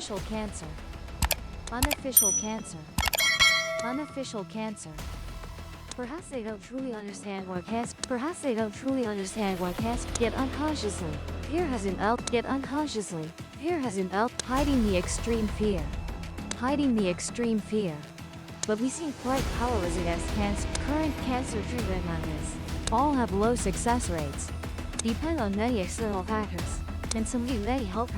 Unofficial cancer. Unofficial cancer. Unofficial cancer. Perhaps they don't truly understand what cancer. Perhaps they don't truly understand what cancer. Yet unconsciously, fear has an out. Yet unconsciously, fear has an out. Hiding the extreme fear. Hiding the extreme fear. But we seem quite powerless against cancer. Current cancer treatment methods all have low success rates, depend on many external factors, and some lead many health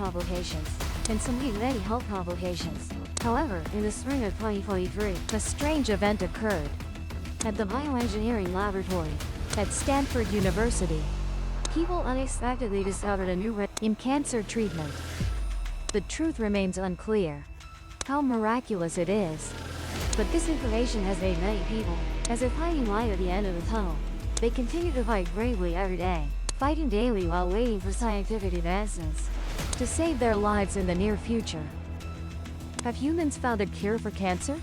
complications. However, in the spring of 2023, a strange event occurred at the bioengineering laboratory at Stanford University. People unexpectedly discovered a new in cancer treatment. The truth remains unclear how miraculous it is, but this information has made many people as if finding light at the end of the tunnel. They continue to fight bravely every day, fighting daily while waiting for scientific advancements to save their lives in the near future. Have humans found a cure for cancer?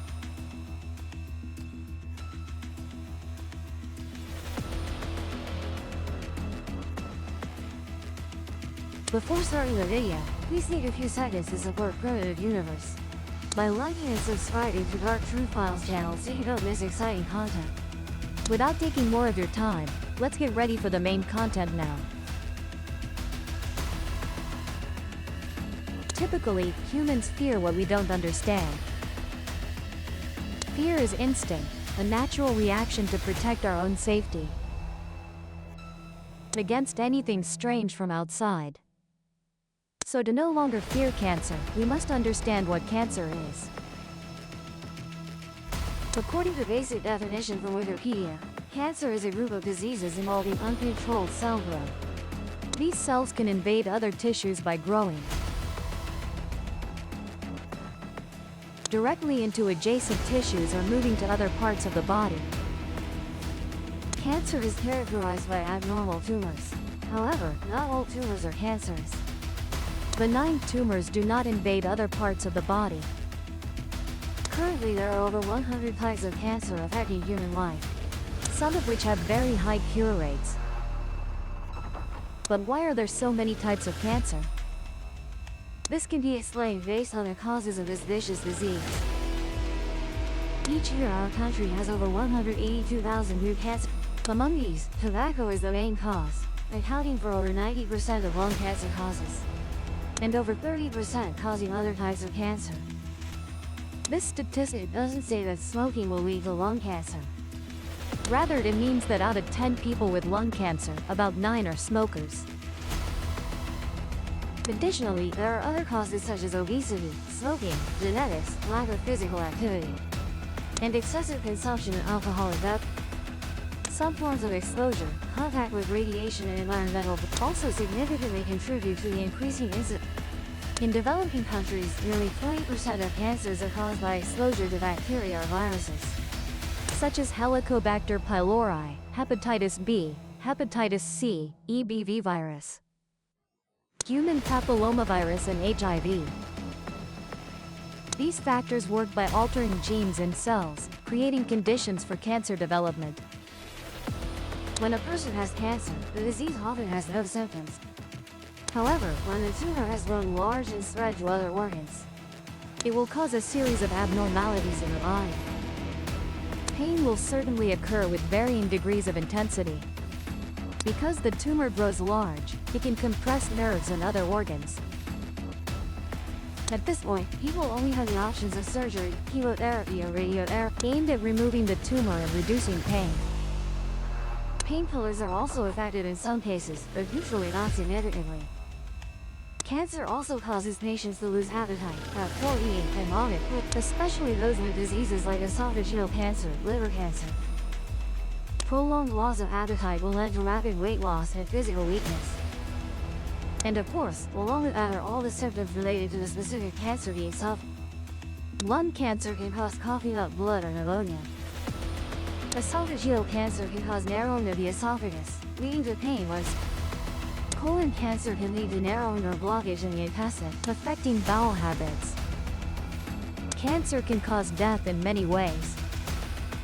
Before starting the video, please take a few seconds to support Primitive Universe by liking and subscribing to Dark Truth Files channel so you don't miss exciting content. Without taking more of your time, let's get ready for the main content now. Typically, humans fear what we don't understand. Fear is instinct, a natural reaction to protect our own safety against anything strange from outside. So to no longer fear cancer, we must understand what cancer is. According to basic definition from Wikipedia, cancer is a group of diseases involving uncontrolled cell growth. These cells can invade other tissues by growing directly into adjacent tissues or moving to other parts of the body. Cancer is characterized by abnormal tumors. However, not all tumors are cancerous. Benign tumors do not invade other parts of the body. Currently, there are over 100 types of cancer affecting human life, some of which have very high cure rates. But why are there so many types of cancer? This can be explained based on the causes of this vicious disease. Each year, our country has over 182,000 new cancers. Among these, tobacco is the main cause, accounting for over 90% of lung cancer causes, and over 30% causing other types of cancer. This statistic doesn't say that smoking will lead to lung cancer. Rather, it means that out of 10 people with lung cancer, about 9 are smokers. Additionally, there are other causes such as obesity, smoking, genetics, lack of physical activity, and excessive consumption of alcoholic beverages. Some forms of exposure, contact with radiation and environmental, also significantly contribute to the increasing incidence. In developing countries, nearly 20% of cancers are caused by exposure to bacteria or viruses, such as Helicobacter pylori, hepatitis B, hepatitis C, EBV virus, human papillomavirus, and HIV. These factors work by altering genes in cells, creating conditions for cancer development. When a person has cancer, the disease often has no symptoms. However, when the tumor has grown large and spread to other organs, it will cause a series of abnormalities in the body. Pain will certainly occur with varying degrees of intensity. Because the tumor grows large, it can compress nerves and other organs. At this point, people only have the options of surgery, chemotherapy, or radiotherapy aimed at removing the tumor and reducing pain. Painkillers are also effective in some cases, but usually not significantly. Cancer also causes patients to lose appetite, have poor eating, and vomit, especially those with diseases like esophageal cancer, liver cancer. Prolonged loss of appetite will lead to rapid weight loss and physical weakness. And of course, along with that are all the symptoms related to the specific cancer being suffered. Lung cancer can cause coughing up blood or pneumonia. Esophageal cancer can cause narrowing of the esophagus, leading to pain once. Colon cancer can lead to narrowing or blockage in the intestine, affecting bowel habits. Cancer can cause death in many ways.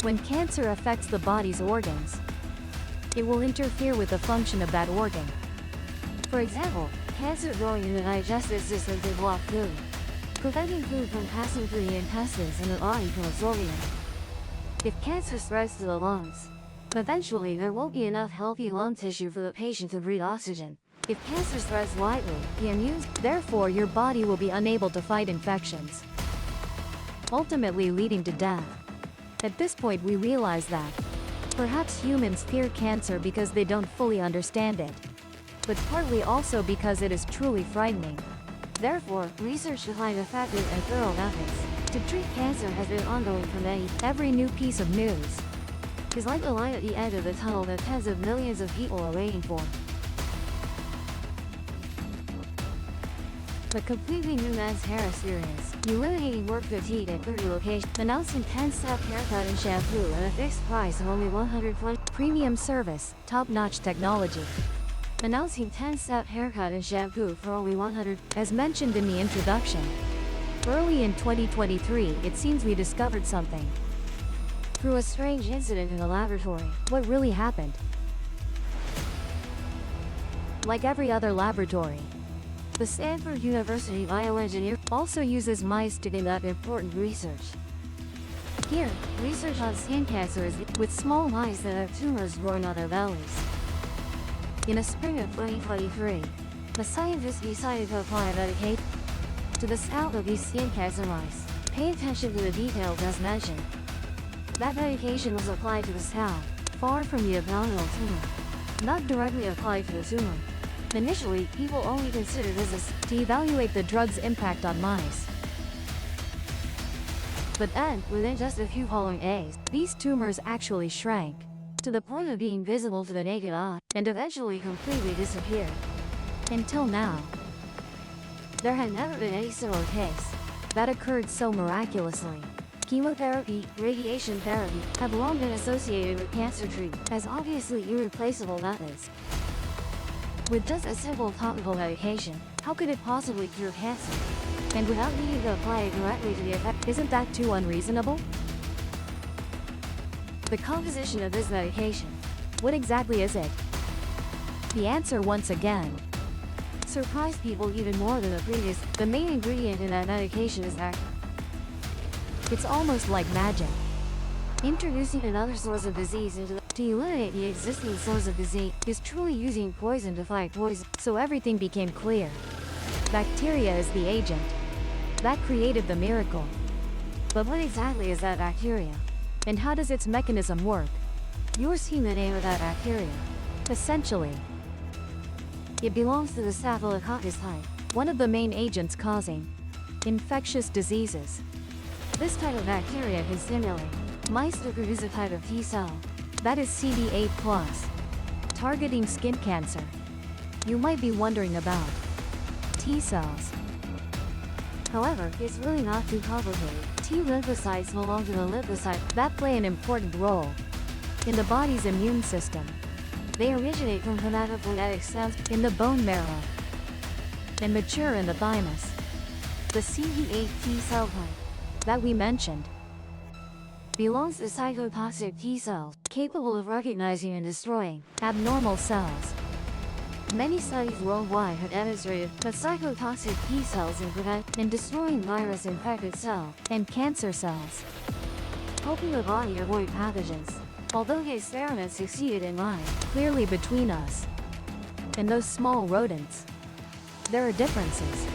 When cancer affects the body's organs, it will interfere with the function of that organ. For example, cancer growing in the digestive system can block food, preventing food from passing through the intestines and the body to absorb it. If cancer spreads to the lungs, eventually there won't be enough healthy lung tissue for the patient to breathe oxygen. If cancer spreads widely, therefore your body will be unable to fight infections, ultimately leading to death. At this point we realize that perhaps humans fear cancer because they don't fully understand it, but partly also because it is truly frightening. Therefore, research to find effective and thorough methods to treat cancer has been ongoing for many. Every new piece of news is like a light at the end of the tunnel that tens of millions of people are waiting for. A completely new men's hair experience, eliminating work fatigue at 30 locations, announcing 10-step haircut and shampoo at a fixed price of only $120. Premium service, top-notch technology. Announcing 10-step haircut and shampoo for only $100. As mentioned in the introduction, early in 2023, it seems we discovered something. Through a strange incident in the laboratory, what really happened? Like every other laboratory, the Stanford University bioengineer also uses mice to conduct important research. Here, research on skin cancer is with small mice that have tumors growing on their bellies. In the spring of 2023, the scientists decided to apply a medication to the scalp of these skin cancer mice. Pay attention to the details as mentioned. That medication was applied to the scalp, far from the abdominal tumor, not directly applied to the tumor. Initially, people only considered this to evaluate the drug's impact on mice. But then, within just a few following days, these tumors actually shrank to the point of being visible to the naked eye, and eventually completely disappeared. Until now, there had never been any similar case that occurred so miraculously. Chemotherapy, radiation therapy have long been associated with cancer treatment as obviously irreplaceable methods. With just a simple topical medication, how could it possibly cure cancer? And without needing to apply it directly to the effect, isn't that too unreasonable? The composition of this medication. What exactly is it? The answer once again surprised people even more than the previous. The main ingredient in that medication is that it's almost like magic. Introducing another source of disease to eliminate the existing source of disease is truly using poison to fight poison. So everything became clear. Bacteria is the agent that created the miracle. But what exactly is that bacteria? And how does its mechanism work? You're seeing the name of that bacteria. Essentially, it belongs to the Staphylococcus type, one of the main agents causing infectious diseases. This type of bacteria can stimulate mice to produce a type of T cell that is CD8+, targeting skin cancer. You might be wondering about T cells. However, it's really not too complicated. T lymphocytes belong to the lymphocytes that play an important role in the body's immune system. They originate from hematopoietic cells in the bone marrow and mature in the thymus. The CD8 T cell type that we mentioned belongs to cytotoxic T cells, capable of recognizing and destroying abnormal cells. Many studies worldwide have demonstrated that cytotoxic T cells can prevent and destroying virus-infected cells and cancer cells, helping the body avoid pathogens. Although the experiment succeeded in lying clearly between us and those small rodents, there are differences.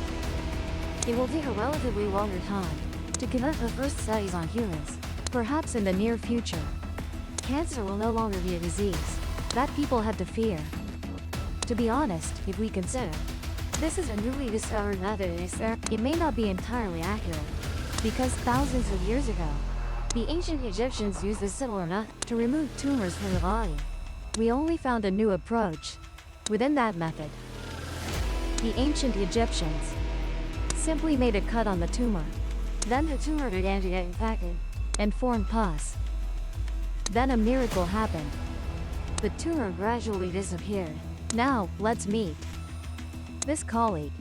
It will take a relatively longer time to conduct the first studies on humans. Perhaps in the near future, cancer will no longer be a disease that people have to fear. To be honest, if we consider this is a newly discovered method in experiment, it may not be entirely accurate, because thousands of years ago, the ancient Egyptians used a similar method to remove tumors from the body. We only found a new approach within that method. The ancient Egyptians simply made a cut on the tumor. Then the tumor began to get infected and formed pus. Then a miracle happened. The tumor gradually disappeared. Now, let's meet this colleague.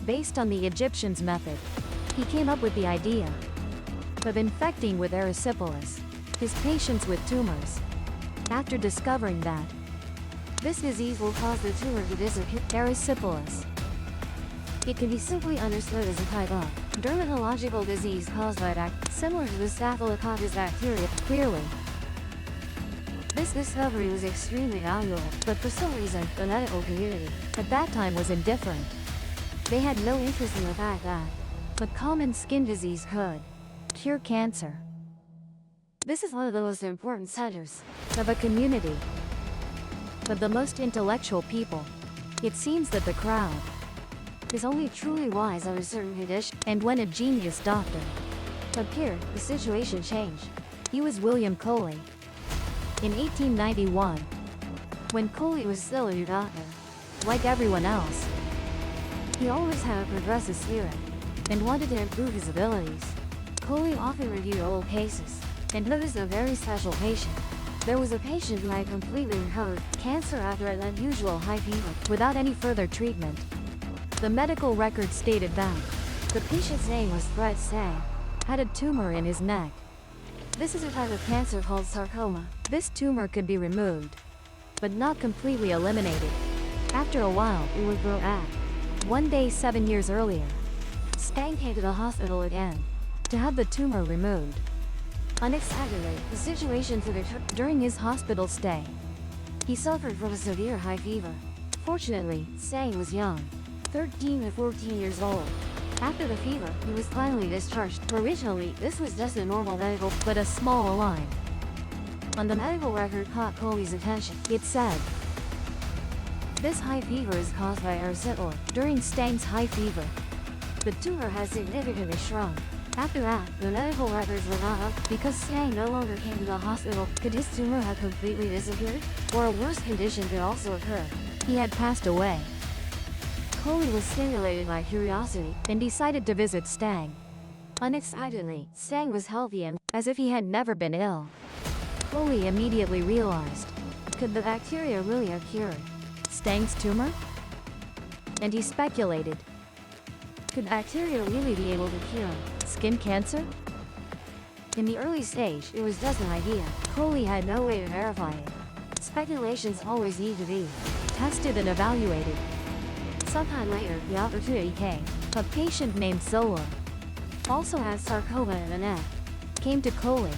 Based on the Egyptians' method, he came up with the idea of infecting with erysipelas his patients with tumors. After discovering that, this disease will cause the tumor to disappear. Erysipelas It can be simply understood as a type of dermatological disease caused by similar to the Staphylococcus bacteria, clearly. This discovery was extremely valuable, but for some reason, the medical community at that time was indifferent. They had no interest in the fact that a common skin disease could cure cancer. This is one of the most important centers of a community. Of the most intellectual people, it seems that the crowd is only truly wise on a certain condition, and when a genius doctor appeared, the situation changed. He was William Coley. In 1891, when Coley was still a new doctor, like everyone else, he always had a progressive spirit and wanted to improve his abilities. Coley often reviewed old cases and noticed a very special patient. There was a patient who had completely recovered cancer after an unusual high fever without any further treatment. The medical record stated that the patient's name was Fred Stang, had a tumor in his neck. This is a type of cancer called sarcoma. This tumor could be removed, but not completely eliminated. After a while, it would grow back. One day 7 years earlier, Stang came to the hospital again to have the tumor removed. Unexpectedly, the situation took a turn during his hospital stay. He suffered from a severe high fever. Fortunately, Stang was young, 13 to 14 years old. After the fever, he was finally discharged. Originally, this was just a normal medical, but a small line on the medical record caught Coley's attention. It said, "This high fever is caused by erysipelas." During Stang's high fever, the tumor has significantly shrunk. After that, the medical records were not up because Stang no longer came to the hospital. Could his tumor have completely disappeared? Or a worse condition could also occur. He had passed away. Coley was stimulated by curiosity and decided to visit Stang. Unexpectedly, Stang was healthy and as if he had never been ill. Coley immediately realized, could the bacteria really have cured Stang's tumor? And he speculated, could bacteria really be able to cure skin cancer? In the early stage, it was just an idea. Coley had no way to verify it. Speculations always need to be tested and evaluated. Sometime later, the opportunity came. A patient named Zola, also had sarcoma in the neck, came to Coley.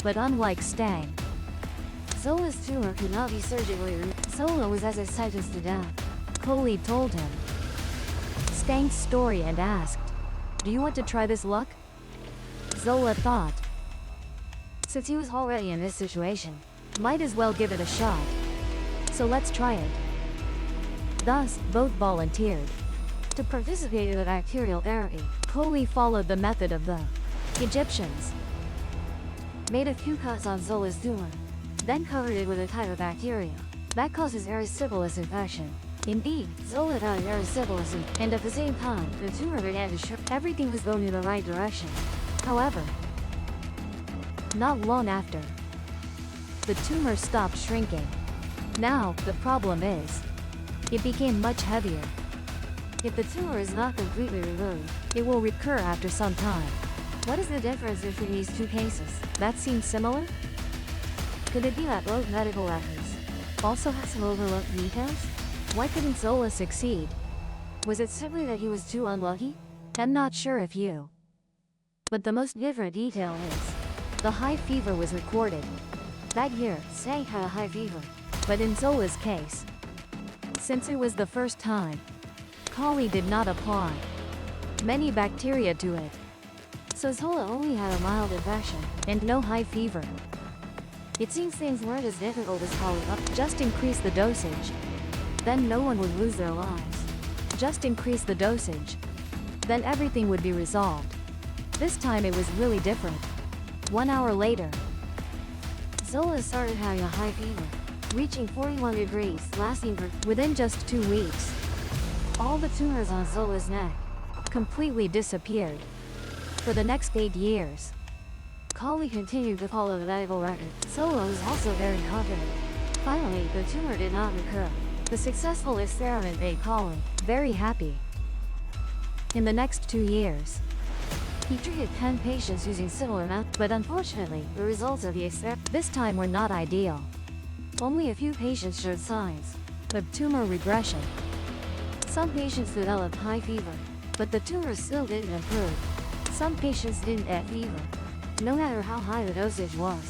But unlike Stang, Zola's tumor could not be surgically removed. Zola was as excited to death. Coley told him Stang's story and asked, "Do you want to try this luck?" Zola thought, since he was already in this situation, might as well give it a shot. So let's try it. Thus, both volunteered to participate in the bacterial therapy. Coley followed the method of the Egyptians, made a few cuts on Zola's tumor, then covered it with a type of bacteria that causes erysipelas infection. Indeed, Zola died of erysipelas and at the same time, the tumor began to shrink. Everything was going in the right direction. However, not long after, the tumor stopped shrinking. Now, the problem is, it became much heavier. If the tumor is not completely removed, it will recur after some time. What is the difference between these two cases? That seems similar? Could it be that both medical records also have some overlooked details? Why couldn't Zola succeed? Was it simply that he was too unlucky? I'm not sure if you. But the most different detail is, the high fever was recorded. That year, Stang had a high fever. But in Zola's case, since it was the first time, Coley did not apply many bacteria to it. So Zola only had a mild infection and no high fever. It seems things weren't as difficult as Coley thought. Just increase the dosage, then no one would lose their lives. Just increase the dosage, then everything would be resolved. This time it was really different. 1 hour later, Zola started having a high fever, reaching 41 degrees, lasting for within just 2 weeks. All the tumors on Zola's neck completely disappeared. For the next 8 years, Coley continued to follow the medical record. Zola was also very confident. Finally, the tumor did not recur. The successful experiment made Coley very happy. In the next 2 years, he treated 10 patients using similar methods, but unfortunately, the results of the experiment this time were not ideal. Only a few patients showed signs of tumor regression. Some patients developed high fever, but the tumors still didn't improve. Some patients didn't get fever, no matter how high the dosage was.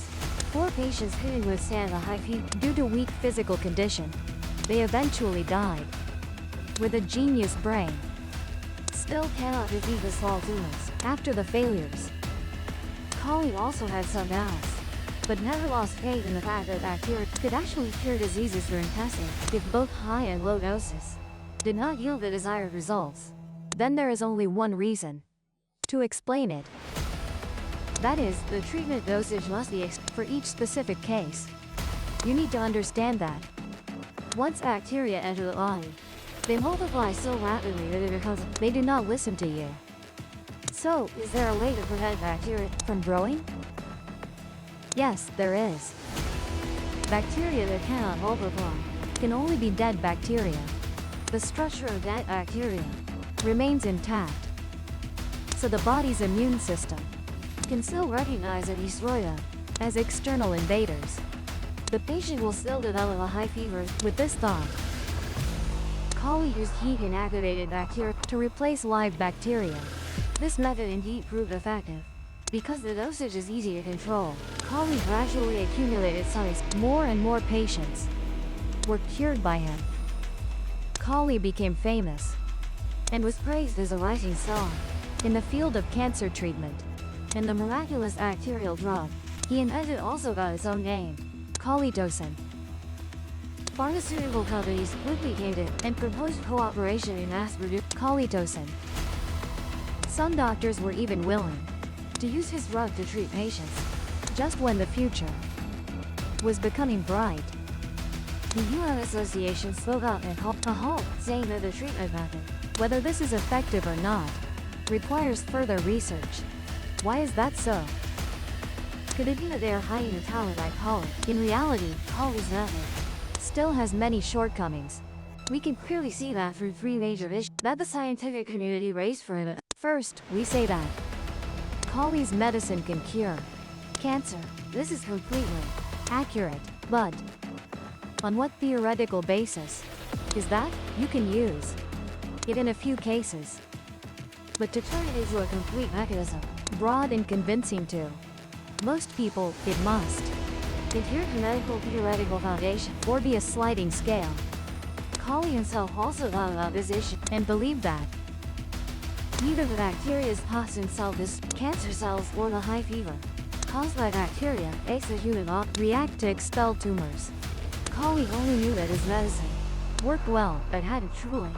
4 patients couldn't withstand the high fever due to weak physical condition. They eventually died. With a genius brain, still cannot defeat the small tumors after the failures. Colley also had some doubts, but never lost faith in the fact that bacteria could actually cure diseases through testing if both high and low doses did not yield the desired results. Then there is only one reason to explain it. That is, the treatment dosage must be for each specific case. You need to understand that once bacteria enter the body, they multiply so rapidly that it becomes they do not listen to you. So, is there a way to prevent bacteria from growing? Yes, there is. Bacteria that cannot multiply can only be dead bacteria. The structure of that bacteria remains intact, so the body's immune system can still recognize and destroy them as external invaders. The patient will still develop a high fever with this thought. Colley used heat-inactivated bacteria to replace live bacteria. This method indeed proved effective. Because the dosage is easy to control, Colley gradually accumulated size. More and more patients were cured by him. Colley became famous and was praised as a rising star in the field of cancer treatment. And the miraculous bacterial drug he invented also got its own name, Colleytocin. Pharmaceutical companies quickly came in and proposed cooperation in mass-produce Colleytocin. Some doctors were even willing to use his drug to treat patients. Just when the future was becoming bright, the UN Association spoke up and called a halt, saying that the treatment method, whether this is effective or not, requires further research. Why is that so? Could it be that they are hiding the talent like Colley? In reality, Colley's method still has many shortcomings. We can clearly see that through 3 major issues that the scientific community raised for him. First, we say that Colley's medicine can cure cancer. This is completely accurate, but on what theoretical basis is that? You can use it in a few cases, but to turn it into a complete mechanism, broad and convincing to most people, it must adhere to medical theoretical foundation or be a sliding scale. Colley himself also thought about this issue and believed that either the bacteria's toxin cell cancer cells or the high fever caused by bacteria makes the human body react to expel tumors. Colley only knew that his medicine worked well, but hadn't truly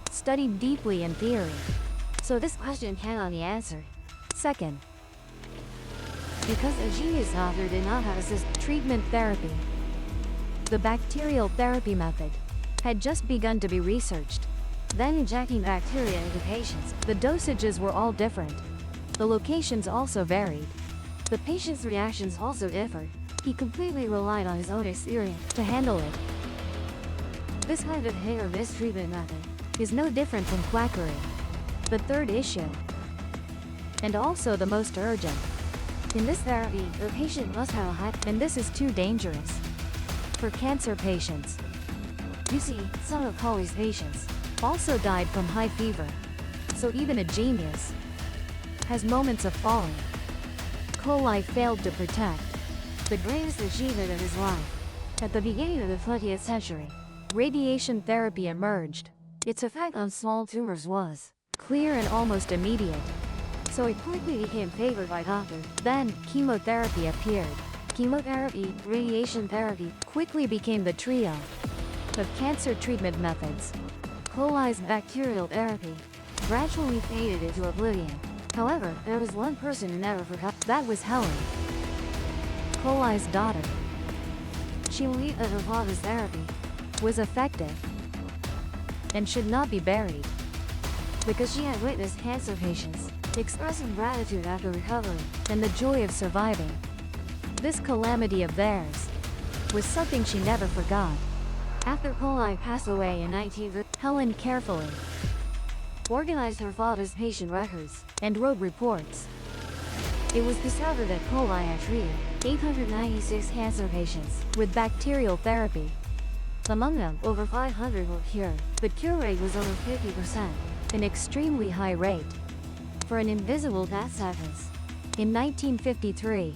studied deeply in theory. So this question cannot be answered. Second, because a genius author did not have a treatment therapy. The bacterial therapy method had just begun to be researched. Then injecting bacteria into patients, the dosages were all different. The locations also varied. The patient's reactions also differed. He completely relied on his own experience to handle it. This kind of hit or miss treatment method is no different from quackery. The third issue, and also the most urgent. In this therapy, the patient must have a high, and this is too dangerous for cancer patients. You see, some of Colley's patients also died from high fever. So even a genius has moments of falling. Colley failed to protect the greatest achievement of his life. At the beginning of the 20th century, radiation therapy emerged. Its effect on small tumors was clear and almost immediate. So it quickly became favored by doctors. Then, chemotherapy appeared. Chemotherapy, radiation therapy, quickly became the trio of cancer treatment methods. Colley's bacterial therapy gradually faded into oblivion. However, there was one person who never forgot. That was Helen, Colley's daughter. She believed that her father's therapy was effective and should not be buried, because she had witnessed cancer patients expressing gratitude after recovery and the joy of surviving. This calamity of theirs was something she never forgot. After Colley passed away in 1950, Helen carefully organized her father's patient records and wrote reports. It was discovered that Colley had treated 896 cancer patients with bacterial therapy. Among them, over 500 were cured. The cure rate was over 50%, an extremely high rate for an invisible death sentence. In 1953,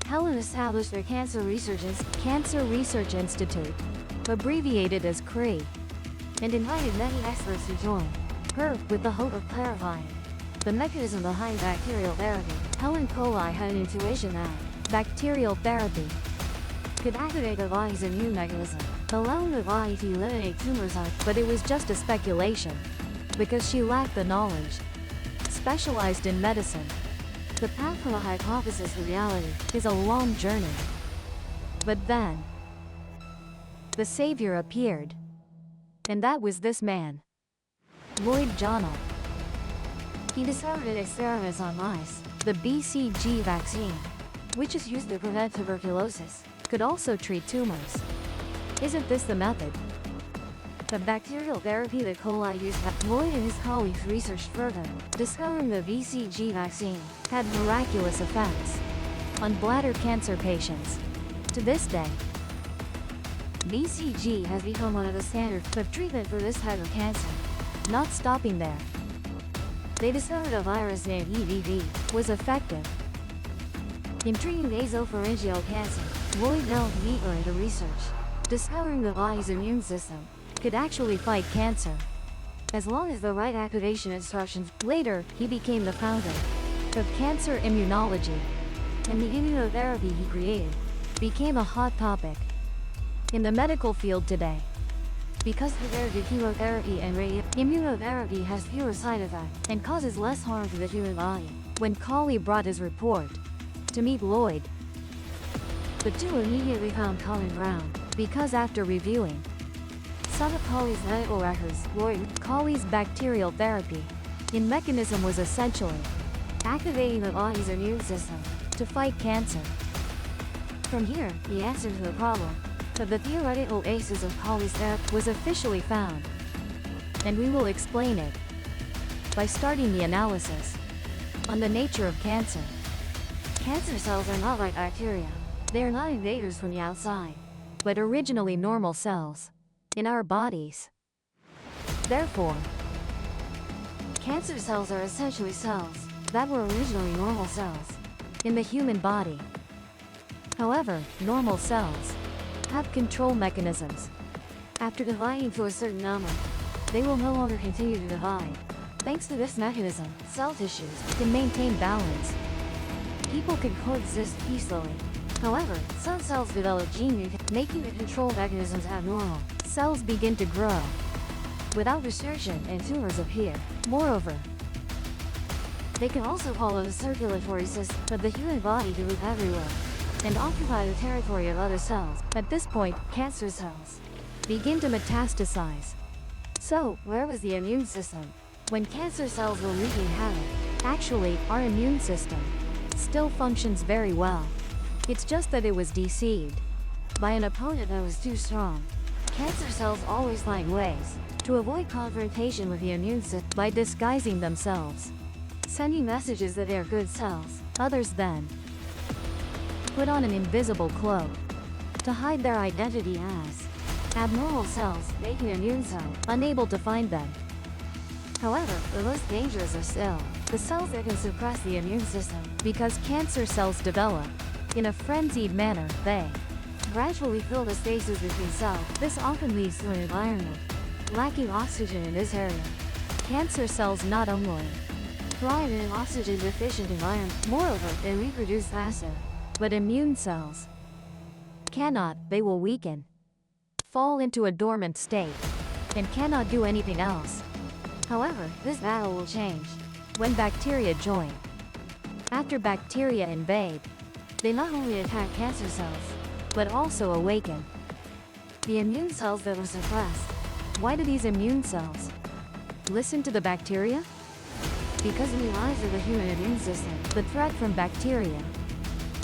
Helen established the Cancer Research Institute, abbreviated as CRE, and invited many experts to join her with the hope of clarifying the mechanism behind bacterial therapy. Helen Coli had an intuition that bacterial therapy could activate the body's immune mechanism, allowing the body to eliminate tumors, but it was just a speculation because she lacked the knowledge specialized in medicine. The path from a hypothesis to reality is a long journey. But then, the savior appeared. And that was this man, Lloyd Journal. He discovered experiments on mice. The BCG vaccine, which is used to prevent tuberculosis, could also treat tumors. Isn't this the method? The bacterial therapy that coli used. Lloyd and his colleagues researched further, discovering the BCG vaccine had miraculous effects on bladder cancer patients. To this day, BCG has become one of the standards of treatment for this type of cancer. Not stopping there, they discovered a virus named EBV was effective in treating nasopharyngeal cancer. Lloyd delved deeper into research, discovering the body's immune system could actually fight cancer as long as the right activation instructions. Later, he became the founder of cancer immunology, and the immunotherapy he created became a hot topic in the medical field today. Because compared to chemotherapy and immunotherapy has fewer side effects and causes less harm to the human body. When Colley brought his report to meet Lloyd, the two immediately found common ground, because after reviewing some of Colley's medical records, Colley's bacterial therapy in mechanism was essentially activating the body's immune system to fight cancer. From here, the answer to the problem of the theoretical basis of Colley's therapy was officially found, and we will explain it by starting the analysis on the nature of cancer. Cancer cells are not like bacteria. They are not invaders from the outside, but originally normal cells in our bodies. Therefore, cancer cells are essentially cells that were originally normal cells in the human body. However, normal cells have control mechanisms. After dividing to a certain number, they will no longer continue to divide. Thanks to this mechanism, cell tissues can maintain balance. People can coexist peacefully. However, some cells develop gene mutations, making the control mechanisms abnormal. Cells begin to grow without restriction and tumors appear. Moreover, they can also follow the circulatory system of the human body to move everywhere and occupy the territory of other cells. At this point, cancer cells begin to metastasize. So, where was the immune system when cancer cells were wreaking havoc? Actually, our immune system still functions very well. It's just that it was deceived by an opponent that was too strong. Cancer cells always find ways to avoid confrontation with the immune system by disguising themselves, sending messages that they're good cells. Others then put on an invisible cloak to hide their identity as abnormal cells, making the immune cell unable to find them. However, the most dangerous are still the cells that can suppress the immune system. Because cancer cells develop in a frenzied manner, they gradually fill the spaces between cells. This often leads to an environment lacking oxygen in this area. Cancer cells not only thrive in an oxygen-deficient environment, moreover, they reproduce faster. But immune cells cannot. They will weaken, fall into a dormant state, and cannot do anything else. However, this battle will change when bacteria join. After bacteria invade, they not only attack cancer cells, but also awaken the immune cells that were suppressed. Why do these immune cells listen to the bacteria? Because in the eyes of the human immune system, the threat from bacteria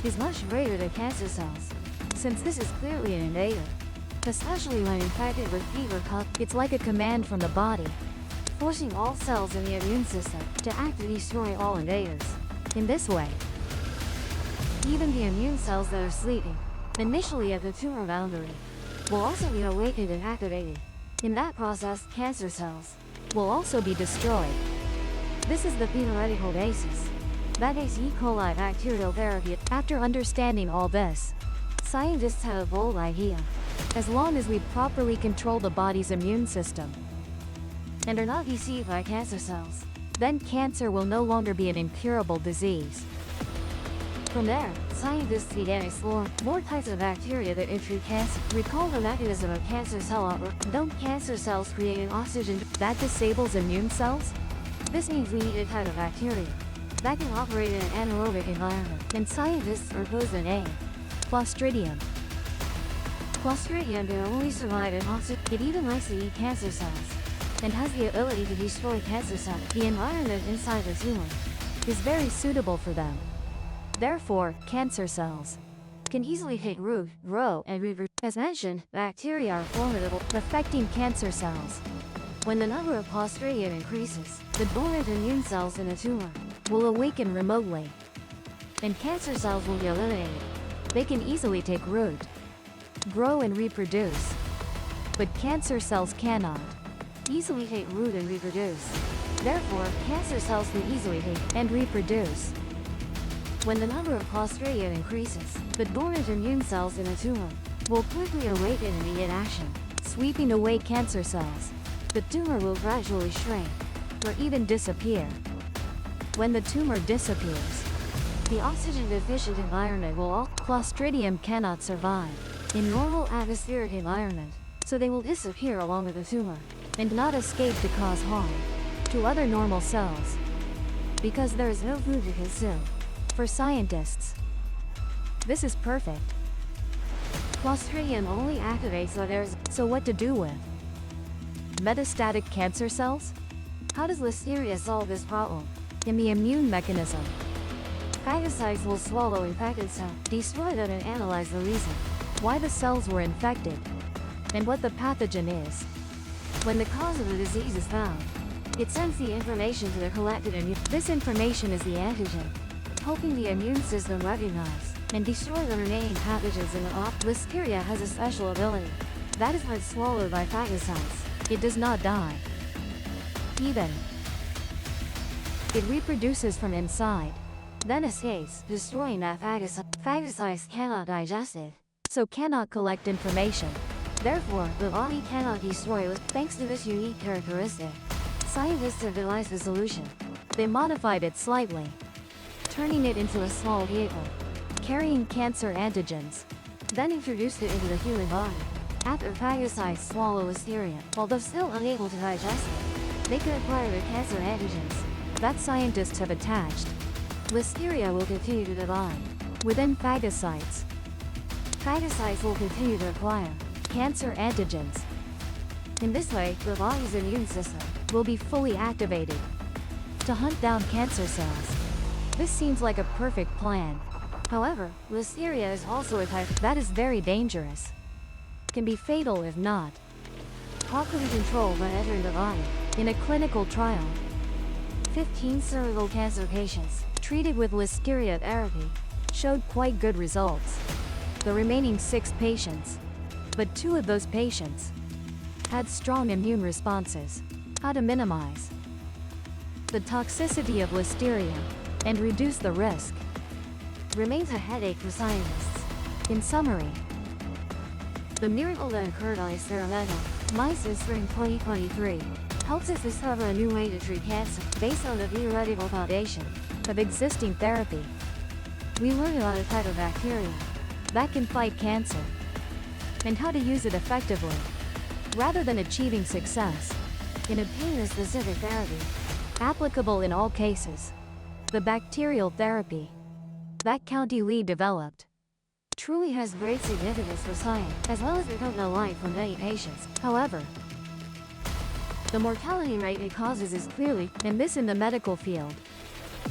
is much greater than cancer cells, since this is clearly an invader, especially when infected with fever. It's like a command from the body, forcing all cells in the immune system to act to destroy all invaders. In this way, even the immune cells that are sleeping initially at the tumor boundary will also be awakened and activated. In that process, cancer cells will also be destroyed. This is the theoretical basis. That is E. coli bacterial therapy. After understanding all this, scientists have a bold idea. As long as we properly control the body's immune system and are not deceived by cancer cells, then cancer will no longer be an incurable disease. From there, scientists began to explore more types of bacteria that intrude cancer. Recall the mechanism of cancer cell operation. Don't cancer cells create an oxygen that disables immune cells? This means we need a type of bacteria that can operate in an anaerobic environment, and scientists proposed an A. Clostridium. Clostridium can only survive in oxygen. It even likes to eat cancer cells and has the ability to destroy cancer cells. The environment inside the tumor is very suitable for them. Therefore, cancer cells can easily take root, grow, and reproduce. As mentioned, bacteria are formidable, affecting cancer cells. When the number of Clostridium increases, the dormant immune cells in a tumor will awaken remotely, and cancer cells will be eliminated. They can easily take root, grow, and reproduce, but cancer cells cannot easily take root and reproduce. Therefore, cancer cells can easily take and reproduce. When the number of Clostridium increases, the dormant immune cells in a tumor will quickly awaken and begin action, sweeping away cancer cells. The tumor will gradually shrink, or even disappear. When the tumor disappears, the oxygen-deficient environment will all Clostridium cannot survive in normal atmospheric environment, so they will disappear along with the tumor and not escape to cause harm to other normal cells, because there is no food to consume. For scientists, this is perfect. Clostridium only activates when there's. So what to do with metastatic cancer cells? How does Listeria solve this problem? In the immune mechanism, phagocytes will swallow infected cells, destroy them, and analyze the reason why the cells were infected and what the pathogen is. When the cause of the disease is found, it sends the information to the collected immune. This information is the antigen, helping the immune system recognize and destroy the remaining pathogens in the Listeria has a special ability. That is when swallowed by phagocytes, it does not die. Even it reproduces from inside, then escapes, destroying that phagocyte. Phagocytes cannot digest it, so cannot collect information. Therefore, the body cannot destroy it. Thanks to this unique characteristic, scientists have devised a solution. They modified it slightly, turning it into a small vehicle, carrying cancer antigens, then introduced it into the human body. After phagocytes swallow Listeria, although still unable to digest it, they can acquire the cancer antigens that scientists have attached. Listeria will continue to divide within phagocytes. Phagocytes will continue to acquire cancer antigens. In this way, the body's immune system will be fully activated to hunt down cancer cells. This seems like a perfect plan. However, Listeria is also a type that is very dangerous. Can be fatal if not properly controlled by entering the body. In a clinical trial, 15 cervical cancer patients treated with Listeria therapy showed quite good results. The remaining 6 patients, but 2 of those patients had strong immune responses. How to minimize the toxicity of Listeria and reduce the risk remains a headache for scientists. In summary, the miracle that occurred on experimental mice in spring 2023 helps us discover a new way to treat cancer based on the theoretical foundation of existing therapy. We learn about a type of bacteria that can fight cancer and how to use it effectively rather than achieving success in obtaining a specific therapy applicable in all cases. The bacterial therapy that County Lee developed truly has great significance for science, as well as become the life for many patients. However, the mortality rate it causes is clearly, and this in the medical field,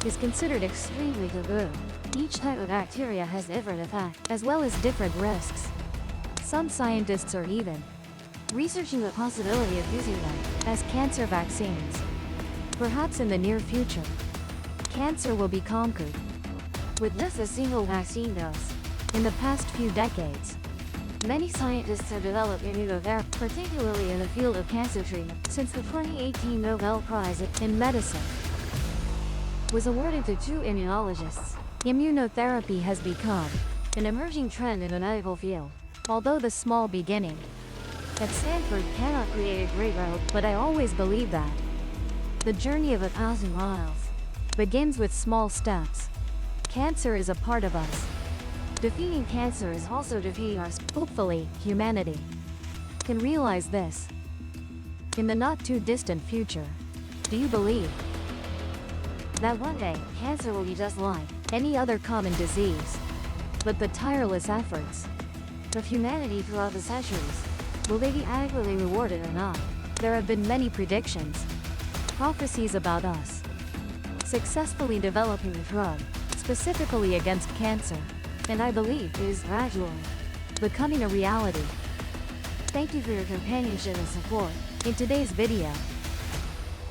is considered extremely taboo. Each type of bacteria has different effects, as well as different risks. Some scientists are even researching the possibility of using them as cancer vaccines. Perhaps in the near future, cancer will be conquered with just a single vaccine dose. In the past few decades, Many scientists have developed immunotherapy, particularly in the field of cancer treatment, since the 2018 Nobel Prize in Medicine was awarded to two immunologists. Immunotherapy has become an emerging trend in the medical field. Although the small beginning at Stanford cannot create a great road, but I always believe that the journey of 1,000 miles begins with small steps. Cancer is a part of us. Defeating cancer is also defeating us. Hopefully, humanity can realize this in the not-too-distant future. Do you believe that one day, cancer will be just like any other common disease? But the tireless efforts of humanity throughout the centuries, will they be adequately rewarded or not? There have been many predictions, prophecies about us successfully developing a drug, specifically against cancer, and I believe it is gradually becoming a reality. Thank you for your companionship and support in today's video.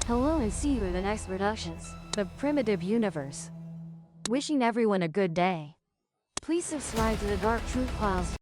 Hello and see you in the next productions, The Primitive Universe. Wishing everyone a good day. Please subscribe to the Dark Truth Files.